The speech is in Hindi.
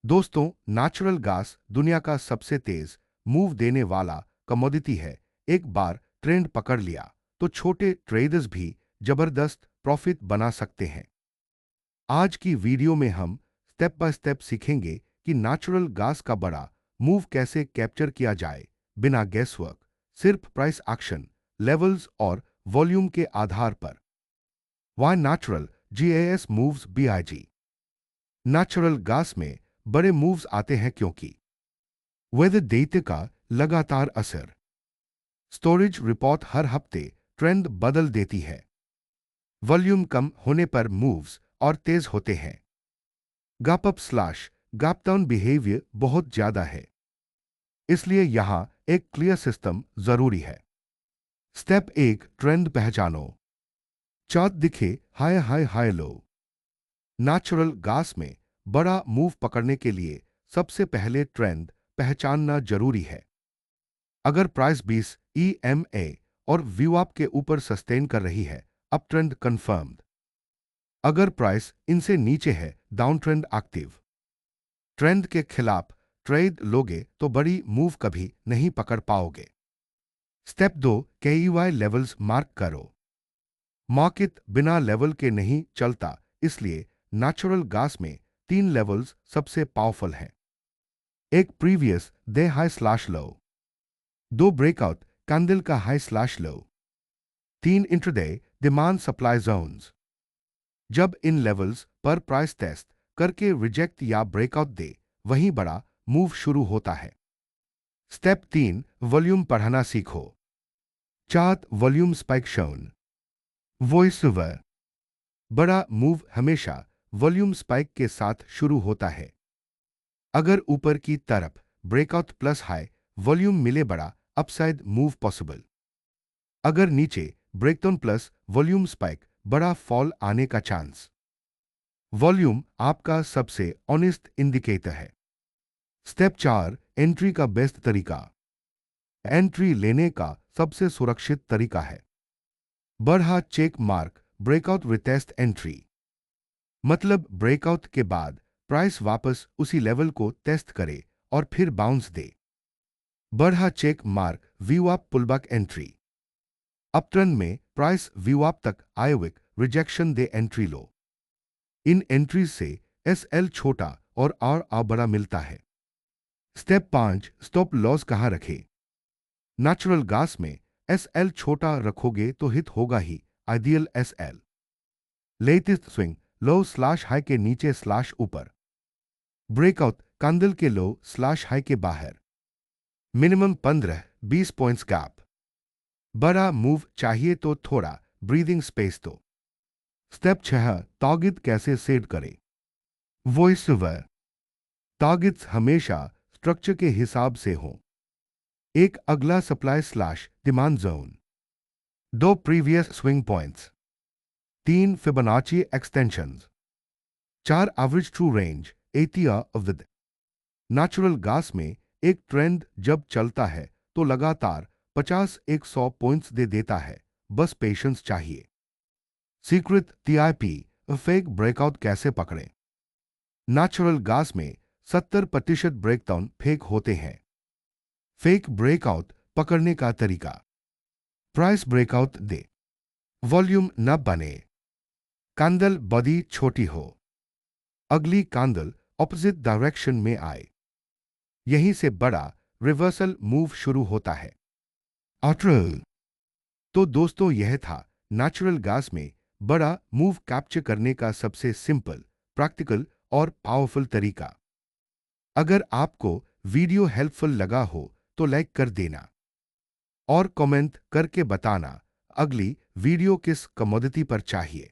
दोस्तों, नेचुरल गैस दुनिया का सबसे तेज मूव देने वाला कमोडिटी है। एक बार ट्रेंड पकड़ लिया तो छोटे ट्रेडर्स भी जबरदस्त प्रॉफिट बना सकते हैं। आज की वीडियो में हम स्टेप बाय स्टेप सीखेंगे कि नेचुरल गैस का बड़ा मूव कैसे कैप्चर किया जाए बिना गेसवर्क, सिर्फ प्राइस एक्शन, लेवल्स और वॉल्यूम के आधार पर। Why natural GAS moves BIG। Natural gas में बड़े मूव्स आते हैं क्योंकि वेदर डेटा का लगातार असर, स्टोरेज रिपोर्ट हर हफ्ते ट्रेंड बदल देती है, वॉल्यूम कम होने पर मूव्स और तेज होते हैं, gap up slash gap down behaviour बहुत ज्यादा है, इसलिए यहां एक क्लियर सिस्टम जरूरी है। स्टेप 1, ट्रेंड पहचानो। चार्ट दिखे high high high low. Natural gas में बड़ा मूव पकड़ने के लिए सबसे पहले ट्रेंड पहचानना जरूरी है। अगर प्राइस 20 EMA और VWAP के ऊपर सस्टेन कर रही है, अप ट्रेंड कंफर्म्ड। अगर प्राइस इनसे नीचे है, डाउन ट्रेंड एक्टिव। ट्रेंड के खिलाफ ट्रेड लोगे तो बड़ी मूव कभी नहीं पकड़ पाओगे। स्टेप 2, KEY लेवल्स मार्क करो। मार्केट बिना लेवल के नहीं चलता, इसलिए नेचुरल गैस में 3 लेवल्स सबसे पावरफुल हैं। एक प्रीवियस डे हाई स्लैश लो, 2 ब्रेकआउट कैंडल का हाई स्लैश लो, 3 इंट्राडे डिमांड सप्लाई जोन्स। जब इन लेवल्स पर प्राइस टेस्ट करके रिजेक्ट या ब्रेकआउट दे, वहीं बड़ा मूव शुरू होता है। स्टेप 3, वॉल्यूम पढ़ना सीखो। Chart volume spike shown. Voice over. बड़ा मूव हमेशा वॉल्यूम स्पाइक के साथ शुरू होता है। अगर ऊपर की तरफ ब्रेकआउट प्लस हाई वॉल्यूम मिले, बड़ा अपसाइड मूव पॉसिबल। अगर नीचे ब्रेकडाउन प्लस वॉल्यूम स्पाइक, बड़ा फॉल आने का चांस। वॉल्यूम आपका सबसे ऑनेस्ट इंडिकेटर है। स्टेप 4, एंट्री का बेस्ट तरीका। एंट्री लेने का सबसे सुरक्षित तरीका है बढ़ा check mark breakout retest entry. मतलब ब्रेकआउट के बाद प्राइस वापस उसी लेवल को टेस्ट करे और फिर बाउंस दे। बढ़ा check mark VWAP pullback entry. Uptrend में प्राइस VWAP तक आए विक रिजेक्शन दे एंट्री लो। इन एंट्रीज से SL छोटा और RR बड़ा मिलता है। स्टेप 5, स्टॉप लॉस कहां रखे। नेचुरल गैस में SL छोटा रखोगे तो हिट होगा ही ideal SL। Latest swing low slash high के नीचे स्लैश ऊपर, ब्रेकआउट कैंडल के लो स्लैश हाई के बाहर, मिनिमम 15-20 पॉइंट्स गैप। बड़ा मूव चाहिए तो थोड़ा ब्रीदिंग स्पेस दो। स्टेप 6, टारगेट कैसे सेट करें। Voice over. टारगेट्स हमेशा स्ट्रक्चर के हिसाब से हो। एक अगला supply slash demand zone, 2 previous swing points, 3 Fibonacci extensions, 4 average true range ATR of the. Natural gas में एक ट्रेंड जब चलता है तो लगातार 50-100 पॉइंट्स दे देता है, बस पेशेंस चाहिए। सीक्रेट TIP फेक ब्रेकआउट कैसे पकड़ें। नेचुरल गैस में 70% ब्रेकडाउन फेक होते हैं। फेक ब्रेकआउट पकड़ने का तरीका, प्राइस ब्रेकआउट दे, वॉल्यूम न बने, कैंडल बॉडी छोटी हो, अगली कैंडल ऑपोजिट डायरेक्शन में आए, यहीं से बड़ा रिवर्सल मूव शुरू होता है। आउटरो। तो दोस्तों, यह था नेचुरल गैस में बड़ा मूव कैप्चर करने का सबसे सिंपल, प्रैक्टिकल और पावरफुल तरीका। अगर आपको वीडियो हेल्पफुल लगा हो तो लाइक कर देना और कमेंट करके बताना अगली वीडियो किस कमोडिटी पर चाहिए।